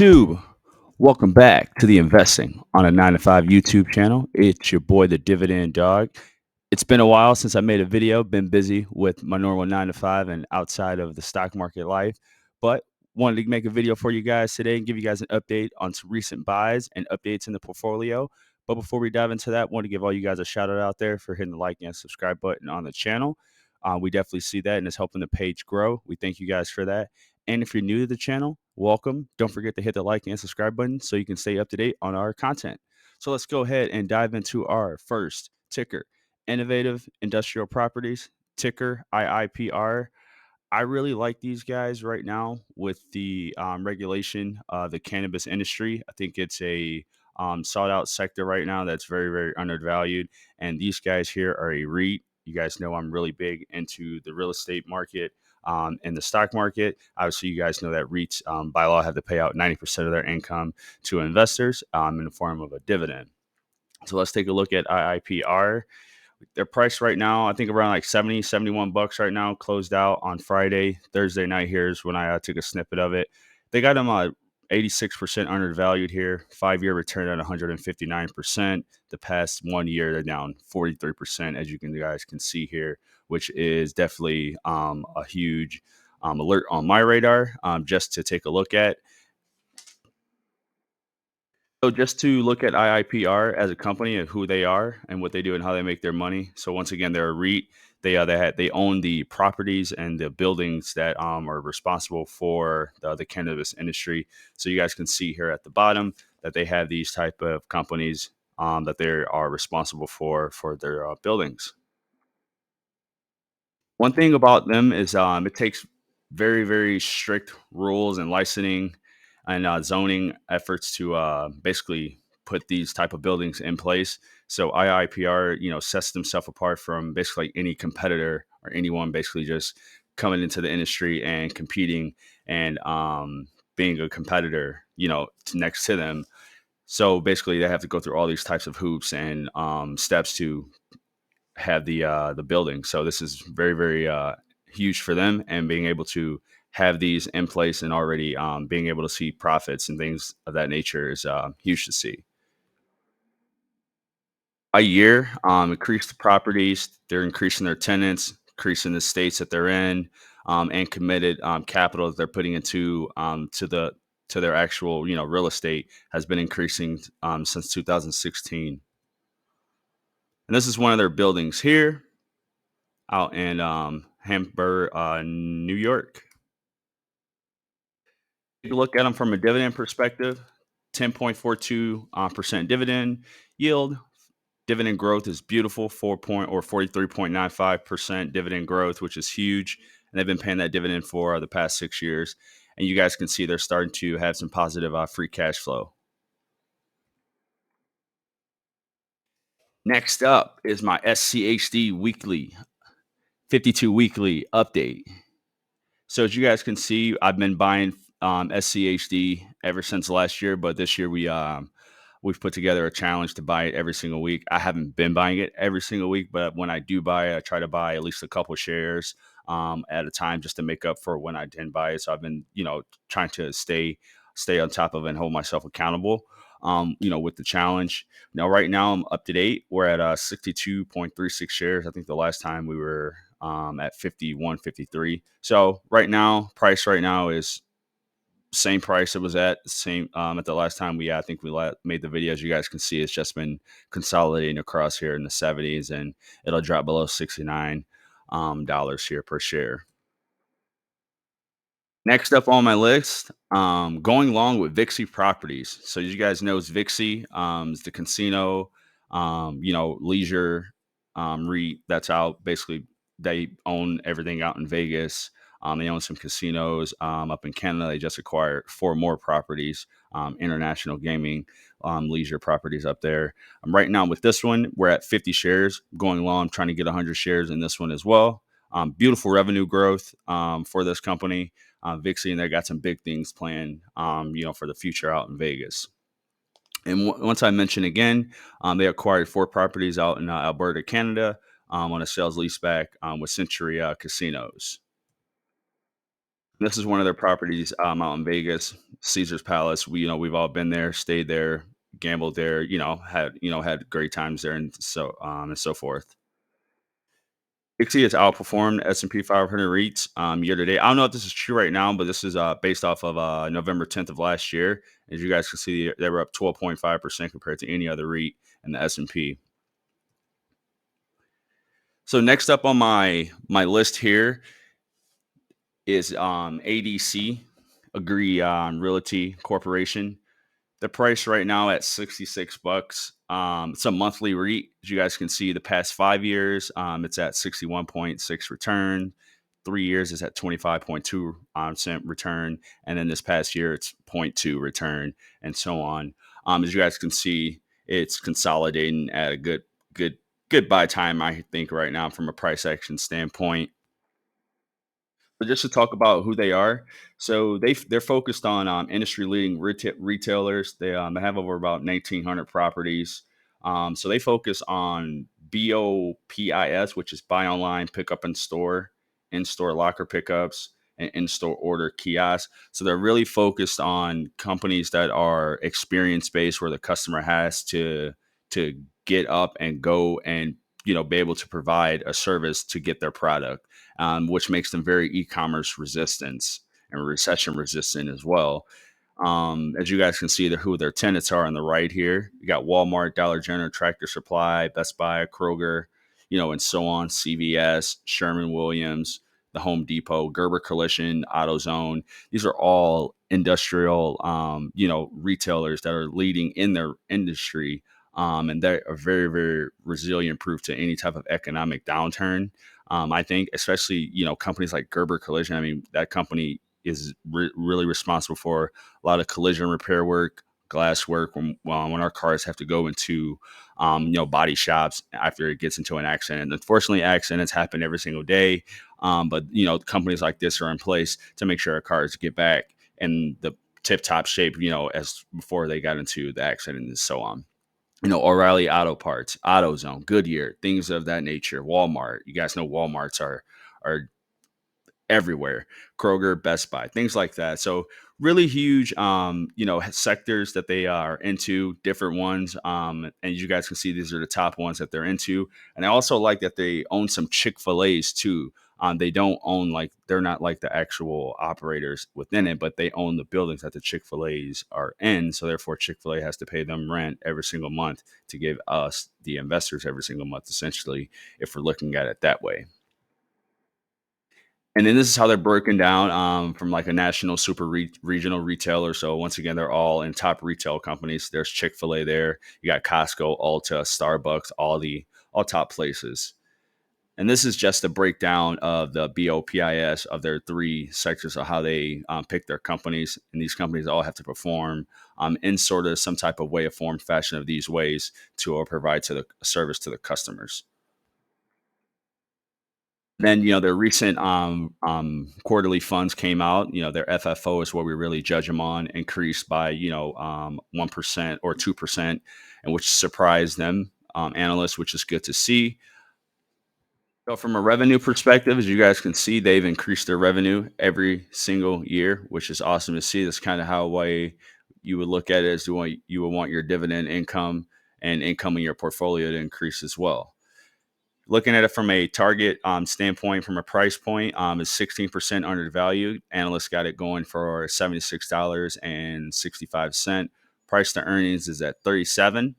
YouTube? Welcome back to the Investing on a 9 to 5 YouTube channel. It's your boy, the Dividend Dog. It's been a while since I made a video, been busy with my normal 9 to 5 and outside of the stock market life, but wanted to make a video for you guys today and give you guys an update on some recent buys and updates in the portfolio. But before we dive into that, I want to give all you guys a shout out there for hitting the like and subscribe button on the channel. We definitely see that and it's helping the page grow. We thank you guys for that. And if you're new to the channel, welcome. Don't forget to hit the like and subscribe button so you can stay up to date on our content. So let's go ahead and dive into our first ticker, Innovative Industrial Properties, ticker IIPR. I really like these guys right now with the regulation of the cannabis industry. I think it's a sought out sector right now that's very, very undervalued. And these guys here are a REIT. You guys know I'm really big into the real estate market and the stock market. Obviously, you guys know that REITs by law have to pay out 90% of their income to investors in the form of a dividend. So let's take a look at IIPR. Their price right now, I think around like 70, 71 bucks right now, closed out on Friday. Thursday night here is when I took a snippet of it. They got them 86% undervalued here, 5-year return at 159%. The past 1 year, they're down 43%, as you guys can see here, which is definitely a huge alert on my radar just to take a look at. So just to look at IIPR as a company and who they are and what they do and how they make their money. So once again, they're a REIT. They own the properties and the buildings that are responsible for the cannabis industry. So you guys can see here at the bottom that they have these type of companies that they are responsible for their buildings. One thing about them is it takes very, very strict rules and licensing and zoning efforts to basically put these type of buildings in place. So IIPR, sets themselves apart from basically any competitor or anyone basically just coming into the industry and competing and being a competitor, next to them. So basically, they have to go through all these types of hoops and steps to have the building. So this is very, very huge for them, and being able to have these in place and already being able to see profits and things of that nature is huge to see. A year, increase the properties, they're increasing their tenants, increasing the states that they're in, and committed capital that they're putting into to their actual real estate has been increasing since 2016. And this is one of their buildings here out in Hamburg, New York. Take a look at them from a dividend perspective. 10.42% dividend yield. Dividend growth is beautiful, 43.95% dividend growth, which is huge. And they've been paying that dividend for the past 6 years. And you guys can see they're starting to have some positive free cash flow. Next up is my SCHD weekly, 52 weekly update. So as you guys can see, I've been buying SCHD ever since last year, but this year we've put together a challenge to buy it every single week. I haven't been buying it every single week, but when I do buy it, I try to buy at least a couple shares at a time just to make up for when I didn't buy it. So I've been, trying to stay on top of it and hold myself accountable. With the challenge. Now, right now I'm up to date. We're at 62.36 shares. I think the last time we were at 51.53. So right now, price right now is same price it was at same at the last time I think we made the video. As you guys can see, it's just been consolidating across here in the 70s, and it'll drop below $69 here per share. Next up on my list, going along with VICI Properties. So you guys know it's VICI, it's the casino, leisure REIT that's out. Basically, they own everything out in Vegas. They own some casinos up in Canada. They just acquired 4 more properties, international gaming, leisure properties up there. Right now with this one, we're at 50 shares. Going along, trying to get 100 shares in this one as well. Beautiful revenue growth for this company. VICI, and they got some big things planned, for the future out in Vegas. And once I mention again, they acquired 4 properties out in Alberta, Canada, on a sales leaseback with Century Casinos. This is one of their properties, out in Vegas, Caesar's Palace. We've all been there, stayed there, gambled there, had great times there, and so forth. Dixie has outperformed S&P 500 REITs year to date. I don't know if this is true right now, but this is based off of November 10th of last year. As you guys can see, they were up 12.5% compared to any other REIT in the S&P. So next up on my list here is ADC, Agree Realty Corporation. The price right now at $66. It's a monthly REIT. As you guys can see, the past 5 years, it's at 61.6 return. 3 years is at 25.2% return, and then this past year it's 0.2 return, and so on. As you guys can see, it's consolidating at a good buy time, I think, right now from a price action standpoint. But just to talk about who they are, so they're focused on industry leading retailers. They have over about 1,900 properties. So they focus on BOPIS, which is buy online, pick up in store locker pickups, and in store order kiosks. So they're really focused on companies that are experience based, where the customer has to get up and go and be able to provide a service to get their product, which makes them very e-commerce resistant and recession resistant as well. As you guys can see, who their tenants are on the right here. You got Walmart, Dollar General, Tractor Supply, Best Buy, Kroger, and so on. CVS, Sherman Williams, the Home Depot, Gerber Collision, AutoZone. These are all industrial, retailers that are leading in their industry, and they are very, very resilient proof to any type of economic downturn. I think, especially companies like Gerber Collision. I mean, that company is really responsible for a lot of collision repair work, glass work when our cars have to go into body shops after it gets into an accident. And unfortunately, accidents happen every single day. But companies like this are in place to make sure our cars get back in the tip top shape, as before they got into the accident and so on. O'Reilly Auto Parts, AutoZone, Goodyear, things of that nature. Walmart, you guys know Walmarts are everywhere. Kroger, Best Buy, things like that. So really huge, sectors that they are into, different ones. And you guys can see these are the top ones that they're into. And I also like that they own some Chick-fil-A's too. They don't own, like, they're not like the actual operators within it, but they own the buildings that the Chick-fil-A's are in. So therefore, Chick-fil-A has to pay them rent every single month to give us, the investors, every single month, essentially, if we're looking at it that way. And then this is how they're broken down, from like a national super regional retailer. So once again, they're all in top retail companies. There's Chick-fil-A there. You got Costco, Ulta, Starbucks, all top places. And this is just a breakdown of the BOPIS of their three sectors of how they pick their companies. And these companies all have to perform in sort of some type of way, of form, fashion of these ways to provide to the service to the customers. Then, their recent quarterly funds came out. Their FFO is what we really judge them on, increased by 1% or 2%, and which surprised them, analysts, which is good to see. So from a revenue perspective, as you guys can see, they've increased their revenue every single year, which is awesome to see. That's kind of how way you would look at it, as you would want your dividend income and income in your portfolio to increase as well. Looking at it from a target standpoint, from a price point, is 16% undervalued. Analysts got it going for $76.65. Price to earnings is at 37.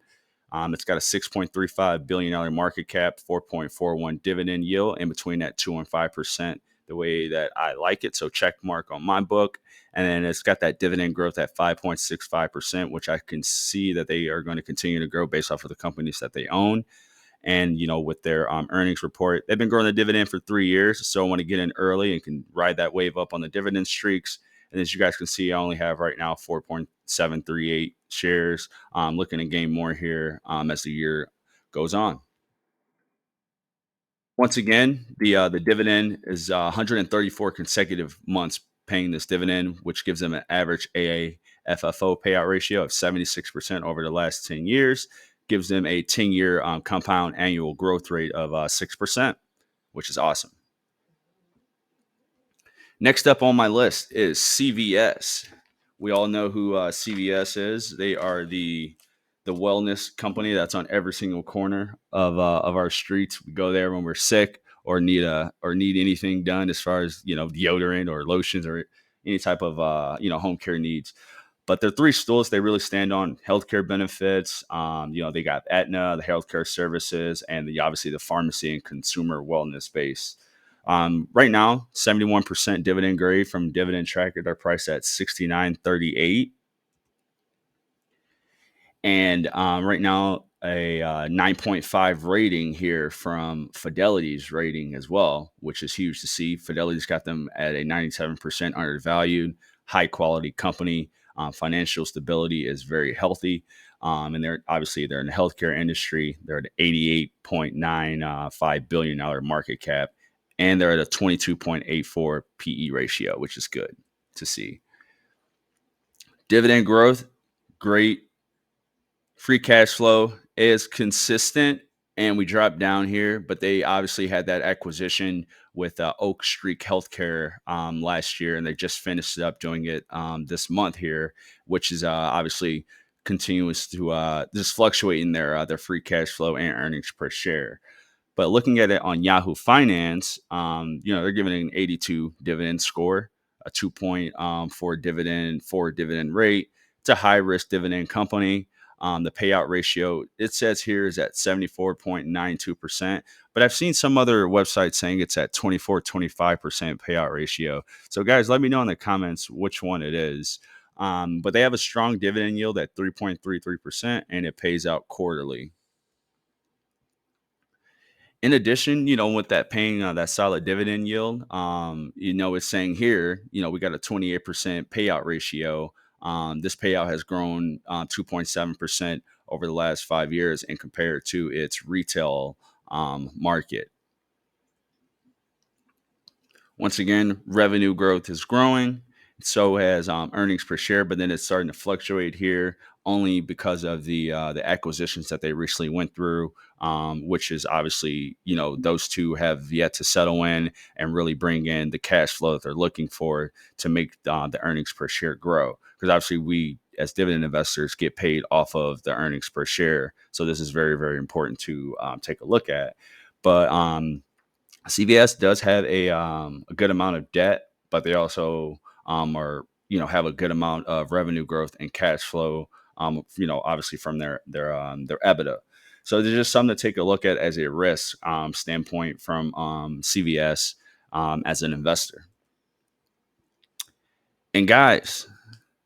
It's got a $6.35 billion market cap, 4.41 dividend yield, in between that 2 and 5%, the way that I like it. So check mark on my book. And then it's got that dividend growth at 5.65%, which I can see that they are going to continue to grow based off of the companies that they own. And with their earnings report, they've been growing the dividend for 3 years. So I want to get in early and can ride that wave up on the dividend streaks. And as you guys can see, I only have right now 4.738 shares. Looking to gain more here as the year goes on. Once again, the dividend is 134 consecutive months paying this dividend, which gives them an average AAFFO payout ratio of 76% over the last 10 years. Gives them a 10-year compound annual growth rate of 6%, which is awesome. Next up on my list is CVS. We all know who CVS is. They are the wellness company that's on every single corner of our streets. We go there when we're sick or need anything done as far as deodorant or lotions or any type of home care needs. But their three stools they really stand on healthcare benefits. They got Aetna, the healthcare services, and obviously the pharmacy and consumer wellness space. Right now, 71% dividend grade from Dividend Tracker. They're priced at 69.38, and right now a 9.5 rating here from Fidelity's rating as well, which is huge to see. Fidelity's got them at a 97% undervalued, high quality company. Financial stability is very healthy. And they're in the healthcare industry. They're at $88.95 billion market cap, and they're at a 22.84 PE ratio, which is good to see. Dividend growth, great. Free cash flow is consistent, and we dropped down here, but they obviously had that acquisition with Oak Street Healthcare last year, and they just finished up doing it this month here, which is obviously continuous to just fluctuate in their free cash flow and earnings per share. But looking at it on Yahoo Finance, they're giving it an 82 dividend score, a 2.4 dividend rate. It's a high risk dividend company. The payout ratio, it says here, is at 74.92%. But I've seen some other websites saying it's at 25% payout ratio. So, guys, let me know in the comments which one it is. But they have a strong dividend yield at 3.33%, and it pays out quarterly. In addition, with that paying that solid dividend yield, it's saying here, we got a 28% payout ratio. This payout has grown 2.7% over the last 5 years and compared to its retail market. Once again, revenue growth is growing. So has earnings per share, but then it's starting to fluctuate here only because of the acquisitions that they recently went through, which is obviously those two have yet to settle in and really bring in the cash flow that they're looking for to make the earnings per share grow. Because obviously we as dividend investors get paid off of the earnings per share, so this is very, very important to take a look at. But CVS does have a good amount of debt, but they also are have a good amount of revenue growth and cash flow. Obviously from their EBITDA. So there's just something to take a look at as a risk standpoint from CVS as an investor. And guys,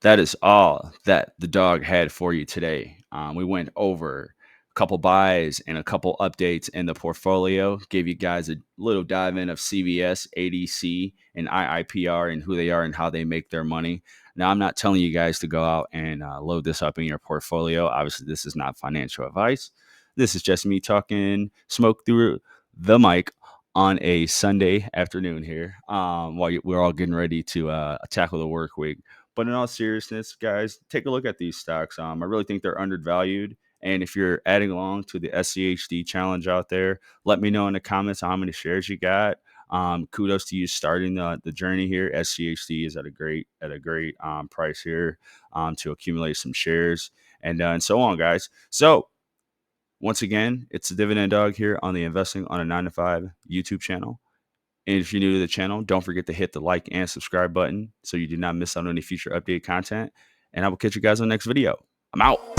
that is all that the dog had for you today. We went over a couple buys and a couple updates in the portfolio, gave you guys a little dive in of CVS, ADC, and IIPR and who they are and how they make their money. Now, I'm not telling you guys to go out and load this up in your portfolio. Obviously, this is not financial advice. This is just me talking smoke through the mic on a Sunday afternoon here while we're all getting ready to tackle the work week. But in all seriousness, guys, take a look at these stocks. I really think they're undervalued. And if you're adding along to the SCHD challenge out there, let me know in the comments how many shares you got. Kudos to you starting the journey here. SCHD is at a great price here to accumulate some shares and so on, guys. So once again, it's the Dividend Dog here on the Investing on a 9 to 5 YouTube channel. And if you're new to the channel, don't forget to hit the like and subscribe button so you do not miss out on any future updated content. And I will catch you guys on the next video. I'm out.